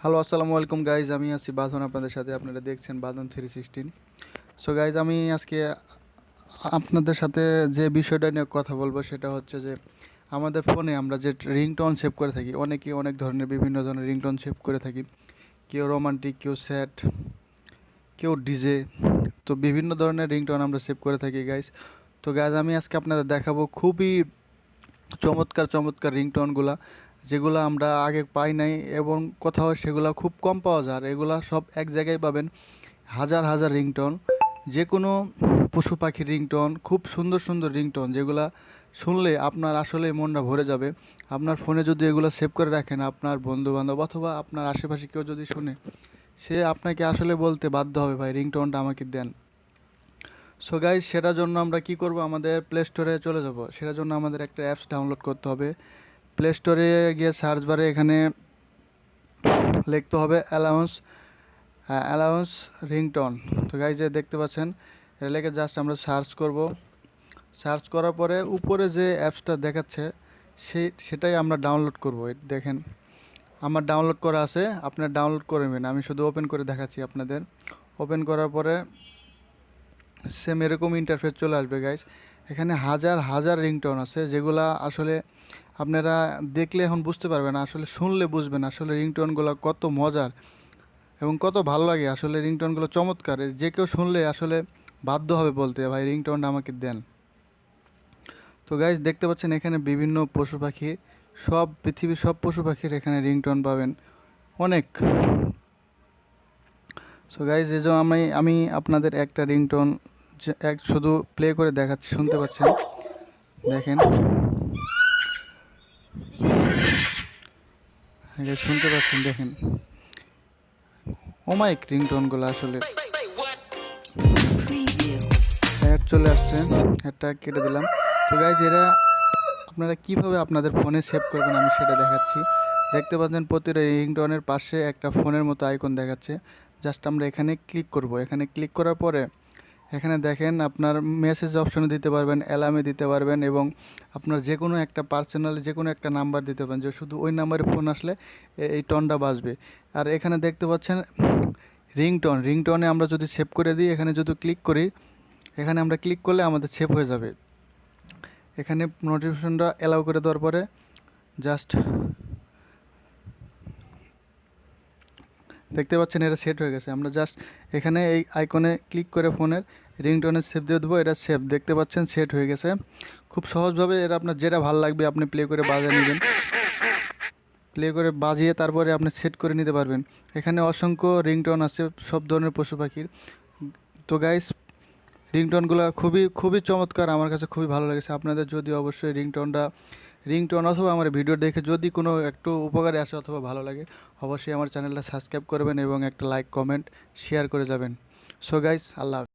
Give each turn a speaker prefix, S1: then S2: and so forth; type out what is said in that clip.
S1: Hello আসসালামু আলাইকুম guys, আমি আছি বাঁধন আপনাদের সাথে। আপনারা দেখছেন বাঁধন 316। সো গাইজ, আমি আজকে আপনাদের সাথে যে বিষয়টা নিয়ে কথা বলবো সেটা হচ্ছে যে আমাদের ফোনে আমরা যে রিংটোন সেভ করে থাকি, অনেকেই অনেক ধরনের বিভিন্ন ধরনের রিংটোন সেভ করে থাকি। কেউ রোমান্টিক, কেউ স্যাড, কেউ ডিজে, তো বিভিন্ন ধরনের রিংটোন আমরা সেভ করে থাকি গাইজ। তো গাইজ, আমি আজকে আপনাদের দেখাবো খুবই চমৎকার চমৎকার রিংটোনগুলা, যেগুলো আমরা আগে পাই নাই এবং কোথাও সেগুলো খুব কম পাওয়া যায়। আর এগুলা সব এক জায়গায় পাবেন, হাজার হাজার রিংটোন, যে কোনো পশু পাখির রিংটোন, খুব সুন্দর সুন্দর রিংটোন, যেগুলা শুনলে আপনার আসলেই মনটা ভরে যাবে। আপনার ফোনে যদি এগুলো সেভ করে রাখেন, আপনার বন্ধু বান্ধব অথবা আপনার আশেপাশে কেউ যদি শুনে, সে আপনাকে আসলে বলতে বাধ্য হবে, ভাই রিংটোনটা আমাকে দেন। সো গাইজ, সেটার জন্য আমরা কি করব, আমাদের প্লে স্টোরে চলে যাব। সেটার জন্য আমাদের একটা অ্যাপস ডাউনলোড করতে হবে। প্লে স্টোরে গিয়ে সার্চ বারে এখানে লিখতে হবে অ্যালাউন্স রিংটোন। তো গাইজ, দেখতে পাচ্ছেন, এটা লিখে জাস্ট আমরা সার্চ করব। সার্চ করার পরে উপরে যে অ্যাপসটা দেখাচ্ছে সেটাই আমরা ডাউনলোড করব। দেখেন, আমার ডাউনলোড করা আছে, আপনার ডাউনলোড করে নেবেন। আমি শুধু ওপেন করে দেখাচ্ছি আপনাদের। ওপেন করার পরে সেম এরকম ইন্টারফেস চলে আসবে গাইজ। এখানে হাজার হাজার রিংটোন আছে, যেগুলা আসলে আপনারা দেখলে এখন বুঝতে পারবেন না, আসলে শুনলে বুঝবেন আসলে রিংটোনগুলো কত মজার এবং কত ভালো লাগে। আসলে রিংটোনগুলো চমৎকার, যে কেউ শুনলে আসলে বাধ্য হবে বলতে, ভাই রিংটোনটা আমাকে দেন। তো গাইজ, দেখতে পাচ্ছেন এখানে বিভিন্ন পশু পাখি, সব পৃথিবীর সব পশু পাখির এখানে রিংটোন পাবেন অনেক। সো গাইজ, এই যে আমি আপনাদের একটা রিংটোন শুধু প্লে করে দেখাচ্ছি, শুনতে পাচ্ছেন, দেখেন, শুনতে পাচ্ছেন, দেখেন ওমাইক রিংটোনগুলো আসলে। অ্যাড চলে আসছে, অ্যাডটা কেটে দিলাম। তো গাইজ, এরা আপনারা কীভাবে আপনাদের ফোনে সেভ করবেন আমি সেটা দেখাচ্ছি। দেখতে পাচ্ছেন প্রতিটা রিংটোনের পাশে একটা ফোনের মতো আইকন দেখাচ্ছে। জাস্ট আমরা এখানে ক্লিক করব। এখানে ক্লিক করার পরে এখানে দেখেন আপনার মেসেজ অপশনে দিতে পারবেন, অ্যালার্মে দিতে পারবেন এবং আপনার যে কোনো একটা পার্সোনাল যে কোনো একটা নাম্বার দিতে পারেন, যে শুধু ওই নাম্বারে ফোন আসলে এই টনটা বাজবে। আর এখানে দেখতে পাচ্ছেন রিংটনে আমরা যদি সেভ করে দিই, এখানে যদি ক্লিক করি, এখানে আমরা ক্লিক করলে আমাদের সেভ হয়ে যাবে। এখানে নোটিফিকেশনটা অ্যালাউ করে দেওয়ার পরে জাস্ট দেখতে পাচ্ছেন এটা সেট হয়ে গেছে। আমরা জাস্ট এখানে এই আইকনে ক্লিক করে ফোনের রিংটোনে সেভ দিয়ে দেবো। এটা সেভ, দেখতে পাচ্ছেন সেট হয়ে গেছে। খুব সহজভাবে এটা আপনার যেটা ভালো লাগবে আপনি প্লে করে বাজিয়ে নেবেন, প্লে করে বাজিয়ে তারপরে আপনি সেট করে নিতে পারবেন। এখানে অসংখ্য রিংটোন আছে সব ধরনের পশু পাখির। তো গাইস, রিংটোনগুলো খুবই খুবই চমৎকার, আমার কাছে খুবই ভালো লেগেছে। আপনাদের যদি অবশ্যই রিংটোন অথবা আমার ভিডিও দেখে যদি কোনো একটু উপকারে আসে অথবা ভালো লাগে, অবশ্যই আমার চ্যানেলটা সাবস্ক্রাইব করবেন এবং একটা লাইক কমেন্ট শেয়ার করে যাবেন। সো গাইস, আল্লাহ হাফেজ।